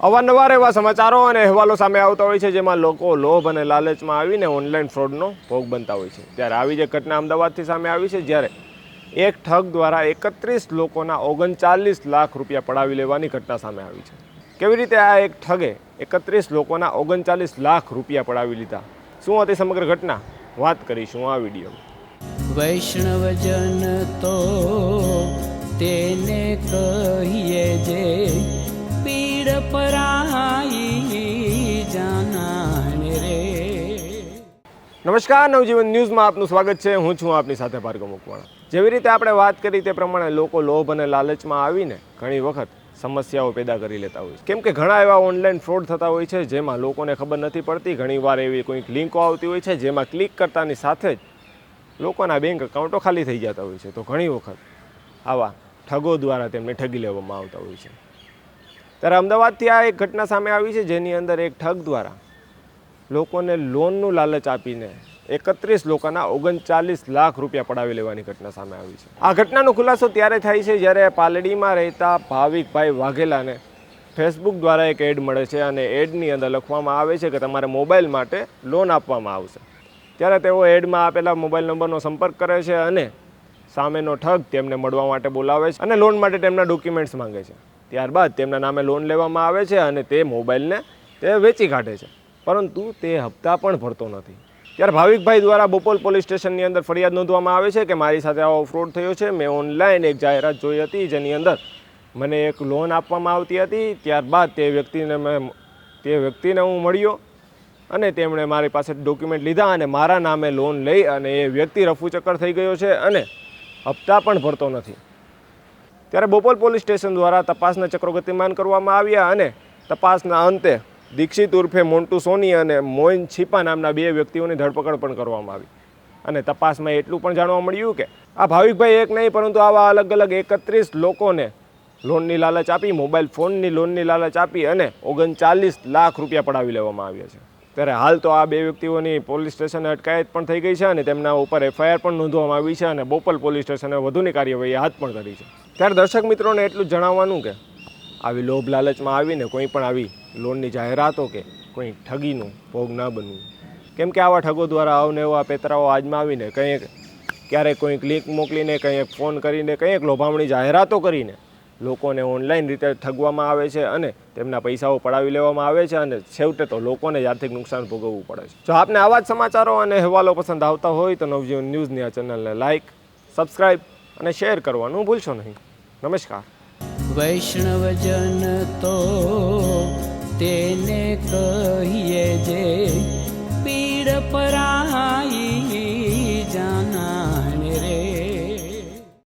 અવારનવાર એવા સમાચારો અને અહેવાલો સામે આવતા હોય છે જેમાં લોકો લોભ અને લાલચમાં આવીને ઓનલાઈન ફ્રોડનો ભોગ બનતા હોય છે। ત્યારે આવી જ એક ઘટના અમદાવાદથી સામે આવી છે, જ્યારે એક ઠગ દ્વારા 31 લોકોના 39 લાખ રૂપિયા પડાવી લેવાની ઘટના સામે આવી છે। કેવી રીતે આ એક ઠગે 31 લોકોના 39 લાખ રૂપિયા પડાવી લીધા, શું હતી સમગ્ર ઘટના, વાત કરીશું આ વિડીયોમાં। વૈષ્ણવજન તો તેને કહીએ જે પીડ પરાઈ જાનાને રે। નમસ્કાર, નવજીવન ન્યૂઝમાં આપનું સ્વાગત છે। હું છું આપની સાથે ભાર્ગવ મકવાણા। જેવી રીતે આપણે વાત કરી તે પ્રમાણે લોકો લોભ અને લાલચમાં આવીને ઘણી વખત સમસ્યાઓ પેદા કરી લેતા હોય છે, કેમ કે ઘણા એવા ઓનલાઈન ફ્રોડ થતા હોય છે જેમાં લોકોને ખબર નથી પડતી। ઘણીવાર એવી કોઈક લિંકો આવતી હોય છે જેમાં ક્લિક કરતાની સાથે જ લોકોના બેંક એકાઉન્ટો ખાલી થઈ જતા હોય છે। તો ઘણી વખત આવા ઠગો દ્વારા તેમને ઠગી લેવામાં આવતા હોય છે। ત્યારે અમદાવાદથી આ એક ઘટના સામે આવી છે, જેની અંદર એક ઠગ દ્વારા લોકોને લોનનું લાલચ આપીને 31 લોકોના 39 લાખ રૂપિયા પડાવી લેવાની ઘટના સામે આવી છે। આ ઘટનાનો ખુલાસો ત્યારે થાય છે જ્યારે પાલડીમાં રહેતા ભાવિકભાઈ વાઘેલાને ફેસબુક દ્વારા એક એડ મળે છે અને એડની અંદર લખવામાં આવે છે કે તમારે મોબાઈલ માટે લોન આપવામાં આવશે। ત્યારે તેઓ એડમાં આપેલા મોબાઈલ નંબરનો સંપર્ક કરે છે અને સામેનો ઠગ તેમને મળવા માટે બોલાવે છે અને લોન માટે તેમના ડોક્યુમેન્ટ્સ માંગે છે। ત્યારબાદ તેમના નામે લોન લેવામાં આવે છે અને તે મોબાઈલને તે વેચી કાઢે છે, પરંતુ તે હપ્તા પણ ભરતો નથી। ત્યારે ભાવિકભાઈ દ્વારા બોપલ પોલીસ સ્ટેશનની અંદર ફરિયાદ નોંધવામાં આવે છે કે મારી સાથે આવો ફ્રોડ થયો છે। મેં ઓનલાઈન એક જાહેરાત જોઈ હતી જેની અંદર મને એક લોન આપવામાં આવતી હતી। ત્યારબાદ તે વ્યક્તિને હું મળ્યો અને તેમણે મારી પાસે ડોક્યુમેન્ટ લીધા અને મારા નામે લોન લઈ અને એ વ્યક્તિ રફુચક્કર થઈ ગયો છે અને હપ્તા પણ ભરતો નથી। ત્યારે બોપલ પોલીસ સ્ટેશન દ્વારા તપાસના ચક્રો ગતિમાન કરવામાં આવ્યા અને તપાસના અંતે દીક્ષિત ઉર્ફે મોન્ટુ સોની અને મોઇન છીપા નામના 2 વ્યક્તિઓની ધરપકડ પણ કરવામાં આવી। અને તપાસમાં એટલું પણ જાણવા મળ્યું કે આ ભાવિકભાઈ એક નહીં પરંતુ આવા અલગ અલગ 31 લોકોને લોનની લાલચ આપી, મોબાઈલ ફોનની લોનની લાલચ આપી અને 39 લાખ રૂપિયા પડાવી લેવામાં આવ્યા છે। ત્યારે હાલ તો આ 2 વ્યક્તિઓની પોલીસ સ્ટેશને અટકાયત પણ થઈ ગઈ છે અને તેમના ઉપર FIR પણ નોંધવામાં આવી છે અને બોપલ પોલીસ સ્ટેશને વધુની કાર્યવાહી હાથ પણ કરી છે। ત્યારે દર્શક મિત્રોને એટલું જ જણાવવાનું કે આવી લોભ લાલચમાં આવીને કોઈ પણ આવી લોનની જાહેરાતો કે કોઈ ઠગીનું ભોગ ના બનવું, કેમ કે આવા ઠગો દ્વારા અવનવા પેતરાઓ આજમાવીને ક્યારેક કોઈ ક્લિક મોકલીને, કંઈક ફોન કરીને, કંઈક લોભામણી જાહેરાતો કરીને લોકોને ઓનલાઈન રીતે ઠગવામાં આવે છે અને તેમના પૈસાઓ પડાવી લેવામાં આવે છે અને છેવટે તો લોકોને જ આર્થિક નુકસાન ભોગવવું પડે છે। જો આપને આવા જ સમાચારો અને અહેવાલો પસંદ આવતા હોય તો નવજીવન ન્યૂઝની આ ચેનલને લાઇક, સબસ્ક્રાઈબ અને શેર કરવાનું ભૂલશો નહીં। નમસ્કાર। વૈષ્ણવજન તો તેને કહીએ જે પીડ પરાઈ